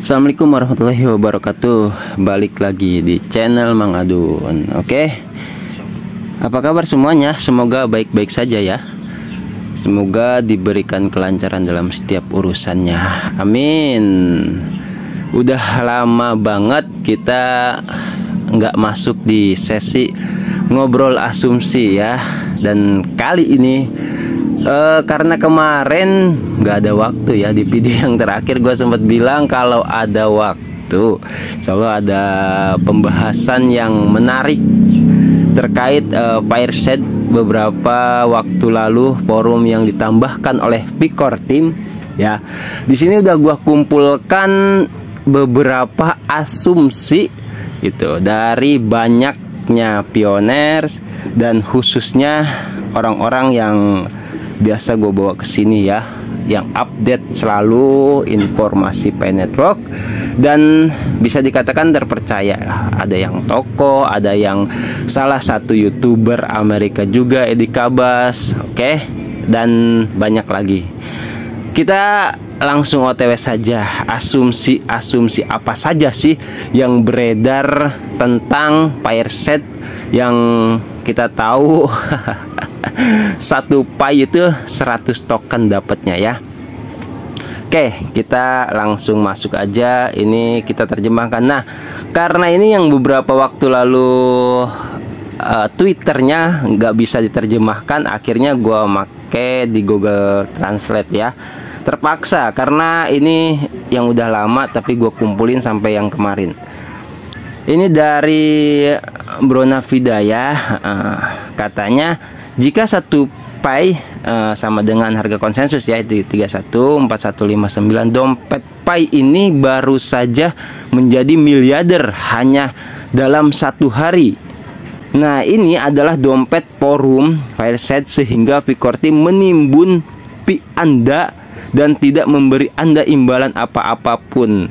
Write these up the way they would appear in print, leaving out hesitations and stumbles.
Assalamualaikum warahmatullahi wabarakatuh. Balik lagi di channel Mang Adun. Oke, apa kabar semuanya? Semoga baik-baik saja ya. Semoga diberikan kelancaran dalam setiap urusannya. Amin. Udah lama banget kita nggak masuk di sesi ngobrol asumsi ya. Dan kali ini karena kemarin nggak ada waktu ya, di video yang terakhir gue sempat bilang kalau ada waktu insya Allah ada pembahasan yang menarik terkait Fireset beberapa waktu lalu, forum yang ditambahkan oleh Pikor Team ya. Di sini udah gue kumpulkan beberapa asumsi gitu dari banyaknya pioners dan khususnya orang-orang yang biasa gue bawa ke sini ya, yang update selalu informasi Pi Network dan bisa dikatakan terpercaya. Ada yang tokoh, ada yang salah satu YouTuber Amerika juga, Edi Kabas, oke, dan banyak lagi. Kita langsung OTW saja. Asumsi apa saja sih yang beredar tentang Fireset yang kita tahu satu Pi itu 100 token dapatnya ya. Oke, kita langsung masuk aja. Ini kita terjemahkan. Nah, karena ini yang beberapa waktu lalu Twitternya nggak bisa diterjemahkan, akhirnya gua make di Google Translate ya. Terpaksa karena ini yang udah lama tapi gue kumpulin sampai yang kemarin. Ini dari Bronavida ya. Katanya jika satu Pi sama dengan harga konsensus ya, itu 314159, dompet Pi ini baru saja menjadi miliarder hanya dalam satu hari. Nah, ini adalah dompet forum Fireset sehingga Pikor Team menimbun Pi Anda dan tidak memberi Anda imbalan apa-apapun.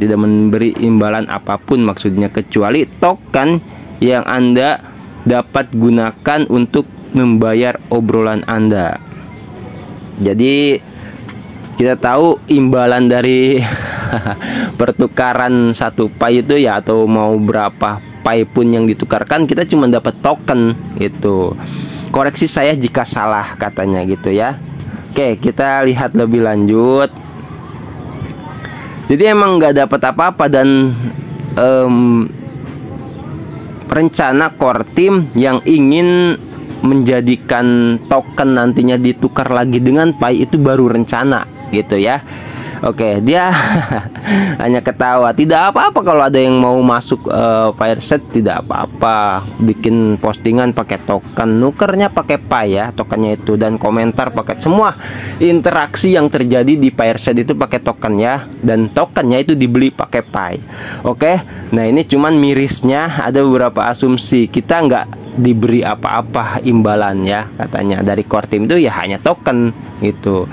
Tidak memberi imbalan apapun maksudnya, kecuali token yang Anda dapat gunakan untuk membayar obrolan Anda. Jadi kita tahu imbalan dari pertukaran satu Pi itu ya, atau mau berapa Pi pun yang ditukarkan, kita cuma dapat token gitu. Koreksi saya jika salah katanya gitu ya. Oke, kita lihat lebih lanjut. Jadi emang nggak dapat apa-apa dan rencana core team yang ingin menjadikan token nantinya ditukar lagi dengan Pi itu baru rencana gitu ya. Oke, dia hanya ketawa. Tidak apa-apa kalau ada yang mau masuk Fireset, tidak apa-apa. Bikin postingan pakai token, nukernya pakai Pi ya, tokennya itu, dan komentar pakai, semua interaksi yang terjadi di Fireset itu pakai token ya, dan tokennya itu dibeli pakai Pi. Oke, nah ini cuman mirisnya ada beberapa asumsi. Kita nggak diberi apa-apa imbalan ya, katanya dari core team itu ya hanya token gitu.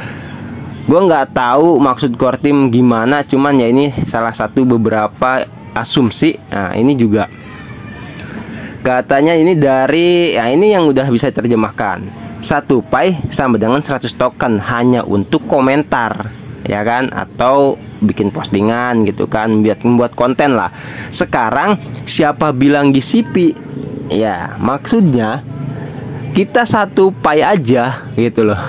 Gue nggak tahu maksud core team gimana, cuman ya ini salah satu beberapa asumsi. Nah, ini juga katanya ini dari, ya ini yang udah bisa diterjemahkan. Satu Pi sama dengan 100 token hanya untuk komentar ya kan, atau bikin postingan gitu kan, membuat konten lah. Sekarang siapa bilang GCP? Ya maksudnya kita satu Pi aja gitu loh.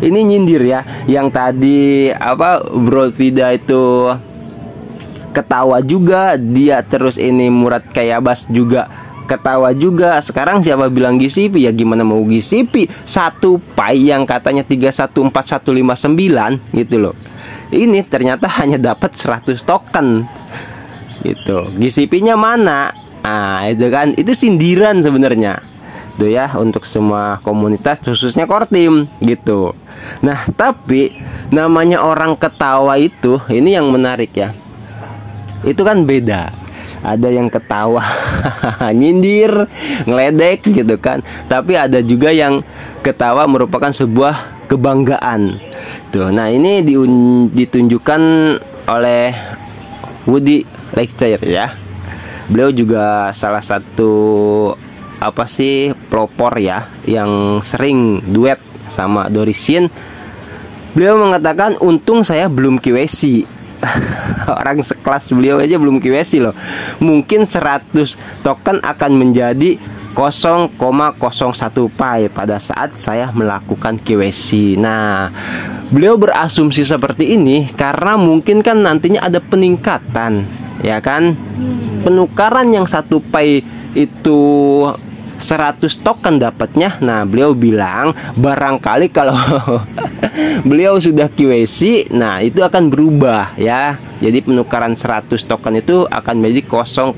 Ini nyindir ya, yang tadi apa Bronavida itu ketawa juga dia, terus ini Murad Kayabas juga ketawa juga. Sekarang siapa bilang GCP? Ya gimana mau GCP satu Pi yang katanya 314159 gitu loh. Ini ternyata hanya dapat 100 token gitu. GCP-nya mana? Ah, itu kan, itu sindiran sebenarnya tuh ya, untuk semua komunitas khususnya core team gitu. Nah, tapi namanya orang ketawa itu, ini yang menarik ya. Itu kan beda. Ada yang ketawa nyindir, ngeledek gitu kan. Tapi ada juga yang ketawa merupakan sebuah kebanggaan. Tuh. Nah, ini ditunjukkan oleh Woody Lecter ya. Beliau juga salah satu apa sih pelopor ya, yang sering duet sama Dorisin. Beliau mengatakan, untung saya belum KYC Orang sekelas beliau aja belum KYC loh. Mungkin 100 token akan menjadi 0,01 Pi pada saat saya melakukan KYC. Nah, beliau berasumsi seperti ini karena mungkin kan nantinya ada peningkatan, ya kan? Penukaran yang 1 Pi itu 100 token dapatnya. Nah, beliau bilang barangkali kalau beliau sudah KYC, nah itu akan berubah ya. Jadi penukaran 100 token itu akan menjadi 0,01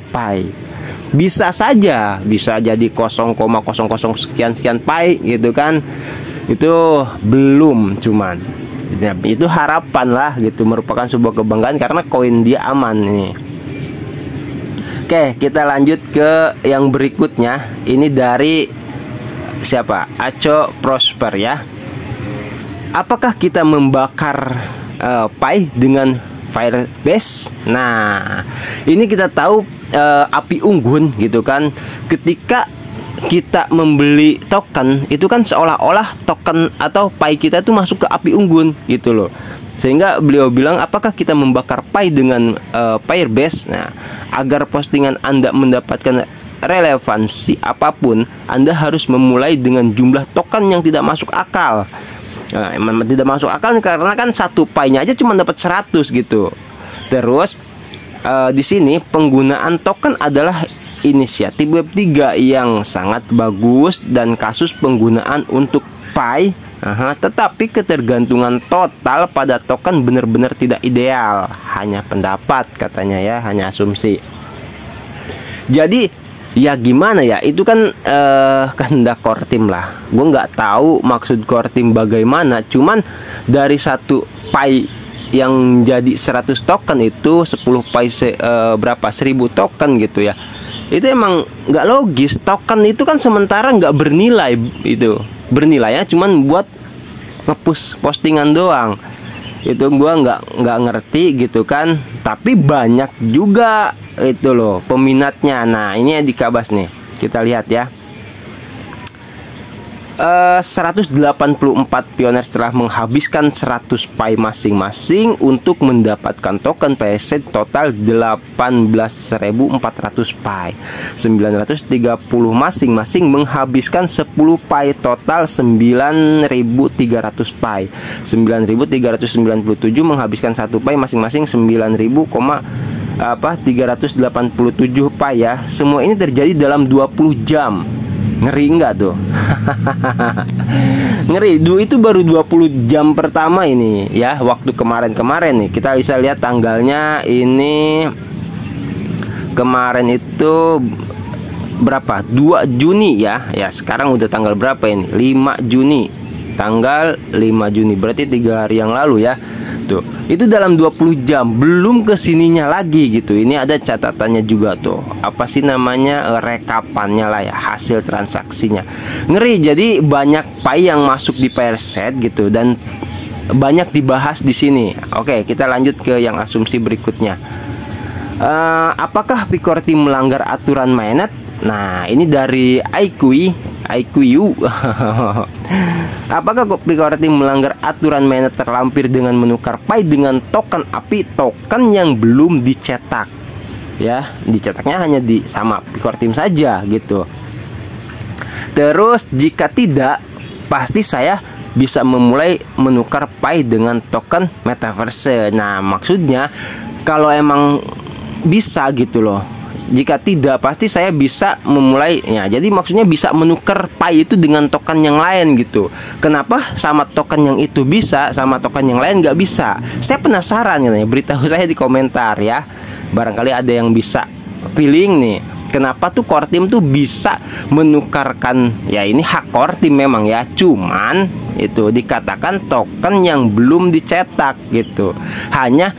Pi. Bisa saja, bisa jadi 0,00 sekian Pi gitu kan. Itu belum, cuman ya, itu harapan lah gitu, merupakan sebuah kebanggaan karena koin dia aman nih. Oke, kita lanjut ke yang berikutnya. Ini dari siapa? Aco Prosper ya. Apakah kita membakar Pi dengan Firebase? Nah, ini kita tahu api unggun gitu kan. Ketika kita membeli token itu kan seolah-olah token atau Pi kita itu masuk ke api unggun gitu loh. Sehingga beliau bilang, apakah kita membakar Pi dengan Firebase? Nah, agar postingan Anda mendapatkan relevansi apapun, Anda harus memulai dengan jumlah token yang tidak masuk akal. Nah, memang tidak masuk akal karena kan 1 Pi-nya aja cuma dapat 100 gitu. Terus di sini penggunaan token adalah inisiatif Web3 yang sangat bagus dan kasus penggunaan untuk Pi. Tetapi ketergantungan total pada token benar-benar tidak ideal. Hanya pendapat katanya ya, hanya asumsi. Jadi ya gimana ya, itu kan kehendak core team lah. Gue nggak tahu maksud core team bagaimana. Cuman dari 1 Pi yang jadi 100 token itu 10 Pi berapa 1000 token gitu ya. Itu emang nggak logis. Token itu kan sementara nggak bernilai, itu bernilainya cuman buat nge-push postingan doang. Itu gua nggak ngerti gitu kan. Tapi banyak juga itu loh peminatnya. Nah, ini yang dikabas nih, kita lihat ya. 184 pioner telah menghabiskan 100 Pi masing-masing untuk mendapatkan token PSC total 18.400 Pi. 930 masing-masing menghabiskan 10 Pi total 9.300 Pi. 9.397 menghabiskan 1 Pi masing-masing 9.387 Pi ya. Semua ini terjadi dalam 20 jam. Ngeri nggak tuh? Ngeri. Itu baru 20 jam pertama ini ya. Waktu kemarin-kemarin nih, kita bisa lihat tanggalnya. Ini kemarin itu berapa? 2 Juni ya. Ya, sekarang udah tanggal berapa ini? 5 Juni. Tanggal 5 Juni. Berarti 3 hari yang lalu ya. Tuh, itu dalam 20 jam. Belum kesininya lagi gitu. Ini ada catatannya juga tuh. Apa sih namanya, rekapannya lah ya, hasil transaksinya. Ngeri. Jadi banyak Pi yang masuk di Pairset gitu, dan banyak dibahas di sini. Oke, kita lanjut ke yang asumsi berikutnya. Apakah Picorti melanggar aturan mainnet? Nah, ini dari IQ. Apakah Picorti melanggar aturan mainnet terlampir dengan menukar Pi dengan token API, token yang belum dicetak? Ya, dicetaknya hanya di sama Picorti saja gitu. Terus jika tidak, pasti saya bisa memulai menukar Pi dengan token Metaverse. Nah, maksudnya kalau emang bisa gitu loh. Jika tidak, pasti saya bisa memulai ya. Jadi maksudnya bisa menukar Pi itu dengan token yang lain gitu. Kenapa sama token yang itu bisa, sama token yang lain nggak bisa? Saya penasaran ya. Beritahu saya di komentar ya. Barangkali ada yang bisa feeling nih. Kenapa tuh core team tuh bisa menukarkan? Ya ini hak core team memang ya. Cuman itu dikatakan token yang belum dicetak gitu. Hanya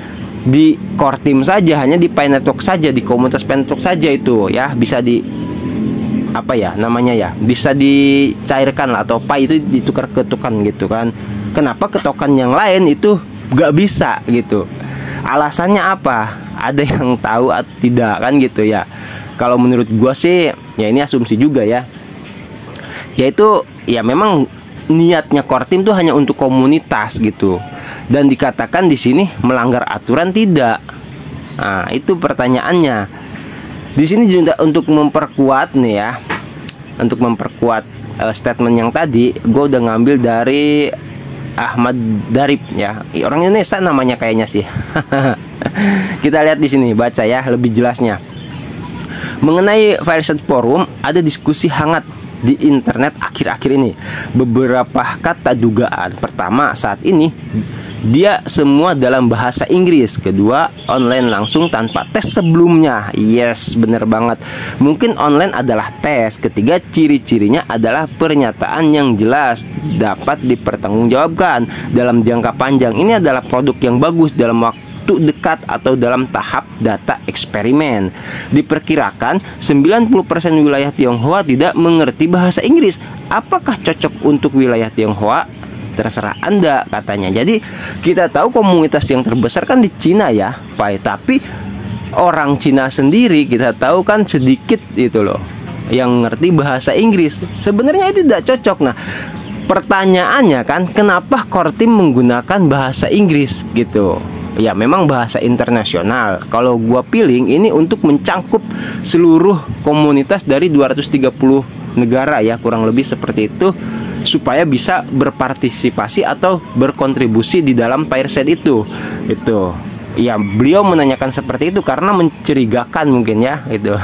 di core team saja, hanya di Pi Network saja, di komunitas Pi Network saja itu ya bisa di apa ya namanya ya, bisa dicairkan lah, atau Pi itu ditukar ke token gitu kan. Kenapa ke token yang lain itu gak bisa gitu? Alasannya apa? Ada yang tahu atau tidak kan gitu ya? Kalau menurut gua sih ya ini asumsi juga ya. Yaitu ya memang niatnya core team tuh hanya untuk komunitas gitu, dan dikatakan di sini melanggar aturan tidak? Nah, itu pertanyaannya. Di sini juga untuk memperkuat nih ya, untuk memperkuat statement yang tadi, gue udah ngambil dari Ahmad Darib ya, orang Indonesia namanya kayaknya sih. Kita lihat di sini, baca ya lebih jelasnya. Mengenai Fireside Forum, ada diskusi hangat di internet akhir-akhir ini. Beberapa kata dugaan. Pertama, saat ini dia semua dalam bahasa Inggris. Kedua, online langsung tanpa tes sebelumnya. Yes, bener banget. Mungkin online adalah tes. Ketiga, ciri-cirinya adalah pernyataan yang jelas, dapat dipertanggungjawabkan dalam jangka panjang. Ini adalah produk yang bagus dalam waktu dekat atau dalam tahap data eksperimen. Diperkirakan 90% wilayah Tionghoa tidak mengerti bahasa Inggris. Apakah cocok untuk wilayah Tionghoa? Terserah Anda, katanya. Jadi kita tahu komunitas yang terbesar kan di Cina ya, Pak. Tapi orang Cina sendiri kita tahu kan sedikit itu loh yang ngerti bahasa Inggris. Sebenarnya itu tidak cocok. Nah, pertanyaannya kan, kenapa core team menggunakan bahasa Inggris gitu? Ya memang bahasa internasional. Kalau gua pilih ini untuk mencangkup seluruh komunitas dari 230 negara ya, kurang lebih seperti itu, supaya bisa berpartisipasi atau berkontribusi di dalam Fireside itu. Itu ya, beliau menanyakan seperti itu karena mencurigakan mungkin ya, itu.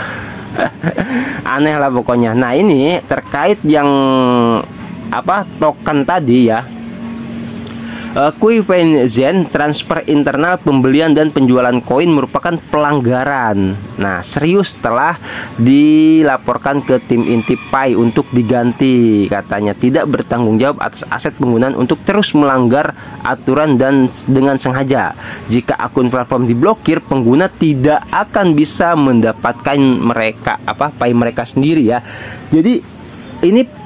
Aneh lah pokoknya. Nah, ini terkait yang apa, token tadi ya, Zen transfer internal pembelian dan penjualan koin merupakan pelanggaran. Nah, serius telah dilaporkan ke tim inti Pi untuk diganti. Katanya tidak bertanggung jawab atas aset penggunaan untuk terus melanggar aturan dan dengan sengaja. Jika akun platform diblokir, pengguna tidak akan bisa mendapatkan Pi mereka sendiri ya. Jadi ini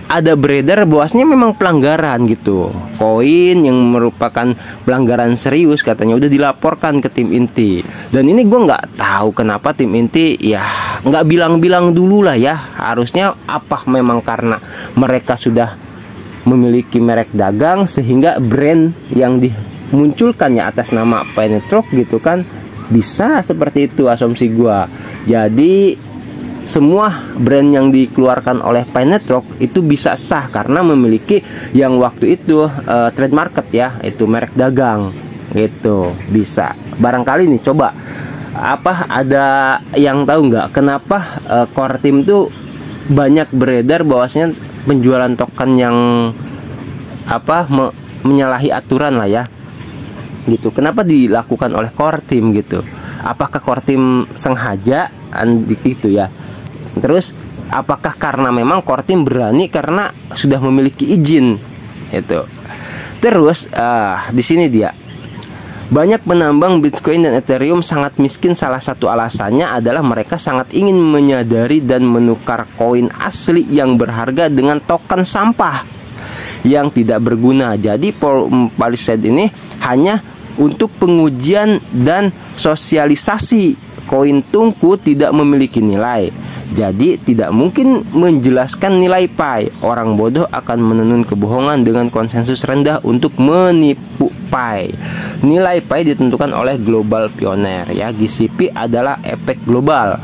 ada beredar bahwasanya memang pelanggaran gitu, koin yang merupakan pelanggaran serius, katanya udah dilaporkan ke tim inti. Dan ini gue nggak tahu kenapa tim inti ya nggak bilang-bilang dulu lah ya. Harusnya apa memang karena mereka sudah memiliki merek dagang sehingga brand yang dimunculkannya atas nama Pinetrock gitu kan, bisa seperti itu asumsi gue. Jadi semua brand yang dikeluarkan oleh Pinetrock itu bisa sah karena memiliki yang waktu itu trade market ya, itu merek dagang gitu, bisa. Barangkali nih, coba ada yang tahu nggak kenapa core team tuh banyak beredar bahwasanya penjualan token yang menyalahi aturan lah ya gitu. Kenapa dilakukan oleh core team gitu? Apakah core team sengaja gitu ya? Terus apakah karena memang core team berani karena sudah memiliki izin itu? Terus di sini dia, banyak penambang Bitcoin dan Ethereum sangat miskin. Salah satu alasannya adalah mereka sangat ingin menyadari dan menukar koin asli yang berharga dengan token sampah yang tidak berguna. Jadi Fireside ini hanya untuk pengujian dan sosialisasi. Koin tungku tidak memiliki nilai, jadi tidak mungkin menjelaskan nilai Pi. Orang bodoh akan menenun kebohongan dengan konsensus rendah untuk menipu Pi. Nilai Pi ditentukan oleh global pioneer ya. GCP adalah efek global.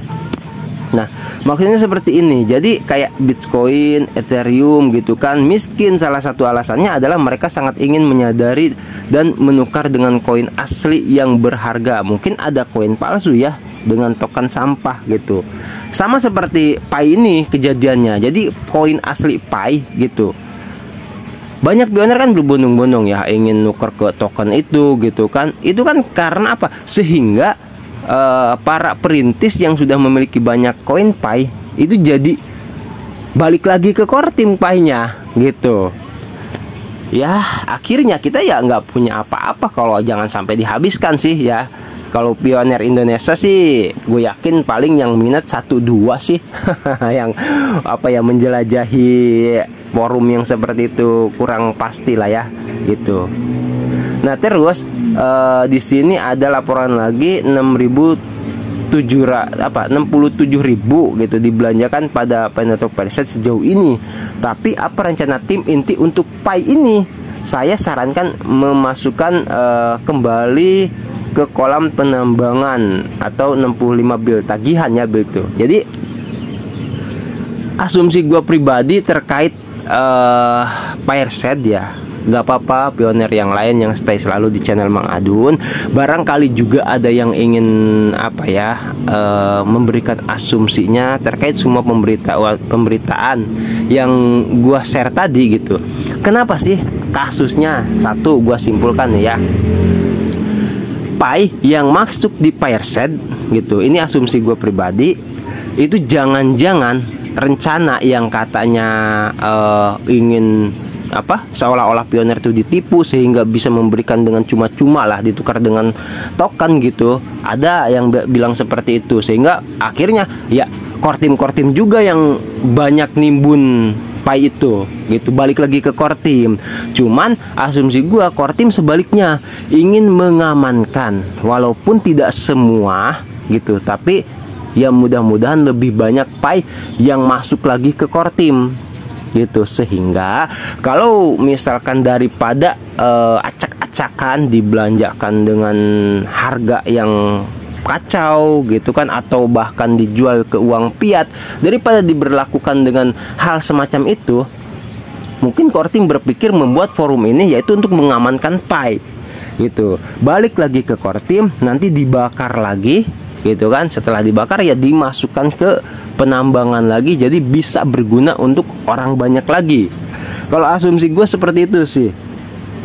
Nah, maksudnya seperti ini. Jadi kayak Bitcoin, Ethereum gitu kan miskin. Salah satu alasannya adalah mereka sangat ingin menyadari dan menukar dengan koin asli yang berharga. Mungkin ada koin palsu ya dengan token sampah gitu. Sama seperti Pi ini kejadiannya. Jadi koin asli Pi gitu, banyak pioner kan berbondong-bondong ya ingin nuker ke token itu gitu kan. Itu kan karena apa? Sehingga para perintis yang sudah memiliki banyak koin Pi itu jadi balik lagi ke core team Pi-nya gitu. Ya akhirnya kita ya nggak punya apa-apa kalau jangan sampai dihabiskan sih ya. Kalau pioner Indonesia sih gue yakin paling yang minat 1-2 sih yang menjelajahi forum yang seperti itu, kurang pasti lah ya gitu. Nah terus di sini ada laporan lagi 6.000 67.000 gitu dibelanjakan pada Penetrok Perset sejauh ini. Tapi apa rencana tim inti untuk Pi ini? Saya sarankan memasukkan kembali ke kolam penambangan atau 65 bil tagihan ya bil itu. Jadi asumsi gue pribadi terkait Perset ya, gak apa-apa pioner yang lain yang stay selalu di channel Mang Adun. Barangkali juga ada yang ingin memberikan asumsinya terkait semua pemberitaan yang gua share tadi gitu. Kenapa sih kasusnya? Satu, gua simpulkan ya, Pi yang masuk di Perset gitu, ini asumsi gua pribadi, itu jangan-jangan rencana yang katanya ingin seolah-olah pioner itu ditipu sehingga bisa memberikan dengan cuma-cuma lah, ditukar dengan token gitu. Ada yang bilang seperti itu, sehingga akhirnya ya core team juga yang banyak nimbun Pi itu gitu, balik lagi ke core team. Cuman asumsi gua core team sebaliknya ingin mengamankan, walaupun tidak semua gitu, tapi ya mudah-mudahan lebih banyak Pi yang masuk lagi ke core team gitu, sehingga kalau misalkan daripada acak-acakan dibelanjakan dengan harga yang kacau gitu kan, atau bahkan dijual ke uang fiat, daripada diberlakukan dengan hal semacam itu, mungkin core team berpikir membuat forum ini yaitu untuk mengamankan Pi gitu. Balik lagi ke core team, nanti dibakar lagi gitu kan. Setelah dibakar ya dimasukkan ke penambangan lagi, jadi bisa berguna untuk orang banyak lagi. Kalau asumsi gue seperti itu sih.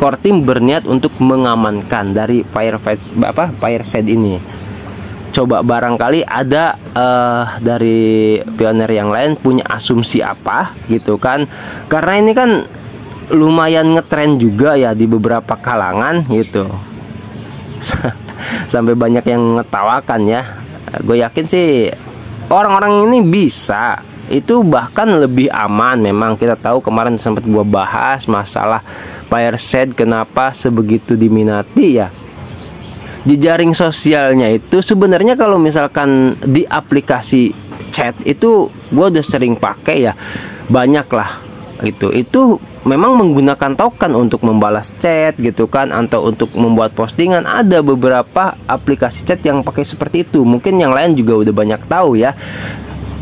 Core team berniat untuk mengamankan dari Perset ini. Coba barangkali ada dari pioner yang lain punya asumsi apa gitu kan, karena ini kan lumayan ngetren juga ya di beberapa kalangan gitu. Sampai banyak yang ngetawakan ya. Gue yakin sih orang-orang ini bisa, itu bahkan lebih aman. Memang kita tahu kemarin sempat gue bahas masalah Perset kenapa sebegitu diminati ya. Jejaring sosialnya itu sebenarnya kalau misalkan di aplikasi chat itu gue udah sering pakai ya, banyak lah gitu. Itu memang menggunakan token untuk membalas chat gitu kan, atau untuk membuat postingan. Ada beberapa aplikasi chat yang pakai seperti itu. Mungkin yang lain juga udah banyak tahu ya,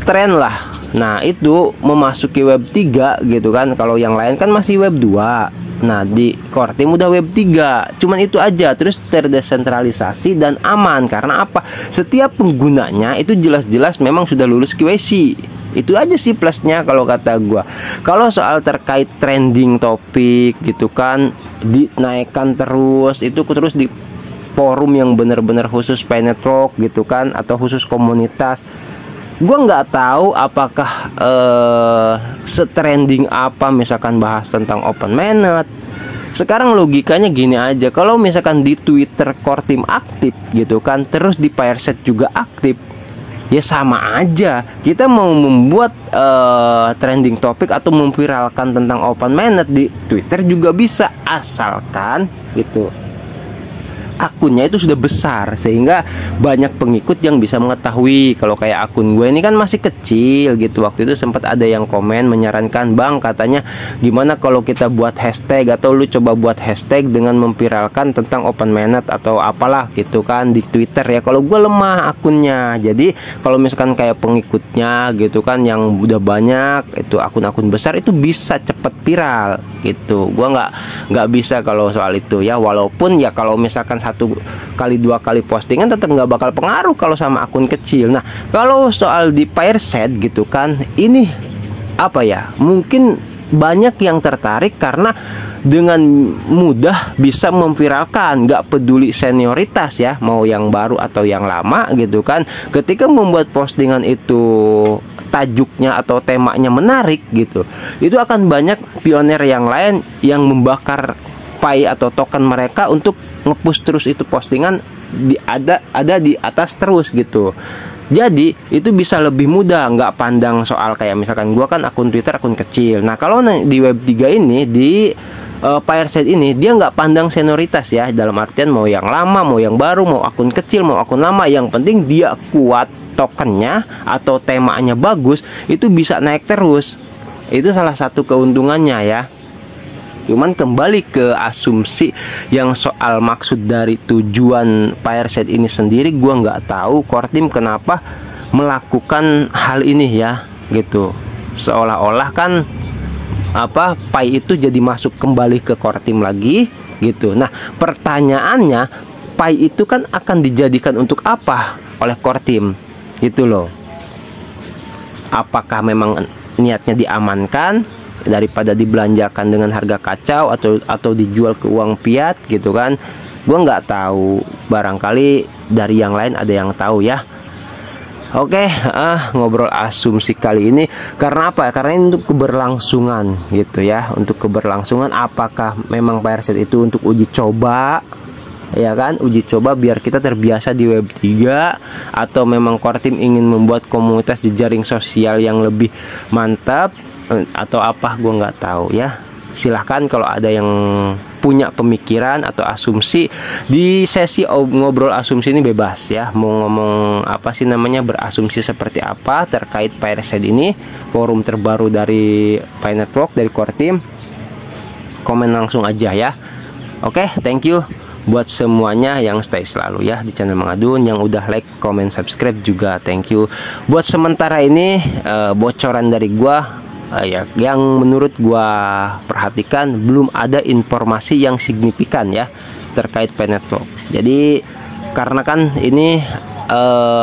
tren lah. Nah itu memasuki web 3 gitu kan. Kalau yang lain kan masih web 2. Nah di core team udah web 3. Cuman itu aja, terus terdesentralisasi dan aman. Karena apa? Setiap penggunanya itu jelas-jelas memang sudah lulus KYC. Itu aja sih plusnya kalau kata gua. Kalau soal terkait trending topik gitu kan, dinaikkan terus, itu terus di forum yang benar-benar khusus Penetrok gitu kan, atau khusus komunitas. Gua nggak tahu apakah setrending apa misalkan bahas tentang open mainnet. Sekarang logikanya gini aja, kalau misalkan di Twitter core team aktif gitu kan, terus di Perset juga aktif, ya sama aja. Kita mau membuat trending topik atau memviralkan tentang open mainnet di Twitter juga bisa, asalkan gitu akunnya itu sudah besar sehingga banyak pengikut yang bisa mengetahui. Kalau kayak akun gue ini kan masih kecil gitu. Waktu itu sempat ada yang komen menyarankan, "Bang, katanya gimana kalau kita buat hashtag atau lu coba buat hashtag dengan memviralkan tentang open mainnet atau apalah gitu kan di Twitter ya." Kalau gue lemah akunnya. Jadi kalau misalkan kayak pengikutnya gitu kan yang udah banyak, itu akun-akun besar, itu bisa cepet viral gitu. Gue nggak bisa kalau soal itu ya. Walaupun ya kalau misalkan 1 kali 2 kali postingan tetap nggak bakal pengaruh kalau sama akun kecil. Nah kalau soal di Perset gitu kan, ini apa ya, mungkin banyak yang tertarik karena dengan mudah bisa memviralkan, nggak peduli senioritas ya, mau yang baru atau yang lama gitu kan. Ketika membuat postingan itu tajuknya atau temanya menarik gitu, itu akan banyak pioner yang lain yang membakar Pi atau token mereka untuk nge-push terus itu postingan ada di atas terus gitu. Jadi itu bisa lebih mudah, nggak pandang soal kayak misalkan gua kan akun Twitter akun kecil. Nah kalau di web 3 ini di Fireside ini dia nggak pandang senioritas ya, dalam artian mau yang lama, mau yang baru, mau akun kecil, mau akun lama, yang penting dia kuat, tokennya atau temanya bagus, itu bisa naik terus. Itu salah satu keuntungannya ya. Cuman kembali ke asumsi yang soal maksud dari tujuan Fireside ini sendiri, gua nggak tahu core team kenapa melakukan hal ini ya, gitu. Seolah-olah kan Pi itu jadi masuk kembali ke core team lagi gitu. Nah, pertanyaannya, Pi itu kan akan dijadikan untuk apa oleh core team gitu loh. Apakah memang niatnya diamankan daripada dibelanjakan dengan harga kacau, atau dijual ke uang fiat gitu kan? Gua nggak tahu, barangkali dari yang lain ada yang tahu ya. Oke, ngobrol asumsi kali ini karena apa? Karena ini untuk keberlangsungan gitu ya. Untuk keberlangsungan, apakah memang Fireside itu untuk uji coba, ya kan? Uji coba biar kita terbiasa di Web3, atau memang core team ingin membuat komunitas jejaring sosial yang lebih mantap, atau apa? Gue nggak tahu ya. Silahkan kalau ada yang punya pemikiran atau asumsi di sesi ngobrol asumsi ini, bebas ya, mau ngomong apa sih namanya, berasumsi seperti apa terkait Fireside ini, forum terbaru dari Pi Network, dari core team. Komen langsung aja ya. Oke, thank you buat semuanya yang stay selalu ya di channel Mang Adun, yang udah like, comment, subscribe juga thank you. Buat sementara ini bocoran dari gua, ya, yang menurut gua perhatikan belum ada informasi yang signifikan ya terkait Pi Network. Jadi karena kan ini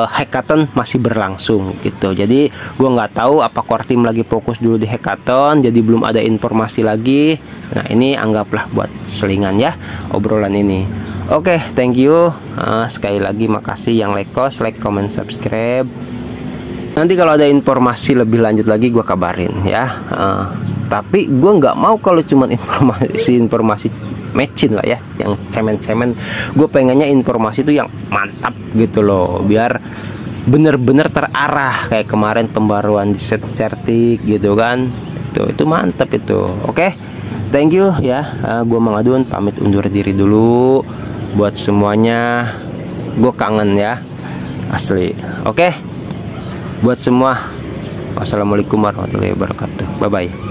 hackathon masih berlangsung gitu, jadi gua nggak tahu apa core team lagi fokus dulu di hackathon, jadi belum ada informasi lagi. Nah, ini anggaplah buat selingan ya obrolan ini. Oke, thank you. Sekali lagi makasih yang like, comment, subscribe. Nanti kalau ada informasi lebih lanjut lagi gue kabarin ya. Tapi gue nggak mau kalau cuman informasi mecin lah ya, yang cemen-cemen. Gue pengennya informasi itu yang mantap gitu loh, biar bener-bener terarah kayak kemarin pembaruan di Certik gitu kan. Itu mantap itu. Oke, thank you ya. Gue Mang Adun pamit undur diri dulu. Buat semuanya, gue kangen ya, asli. Oke, buat semua, wassalamualaikum warahmatullahi wabarakatuh. Bye bye.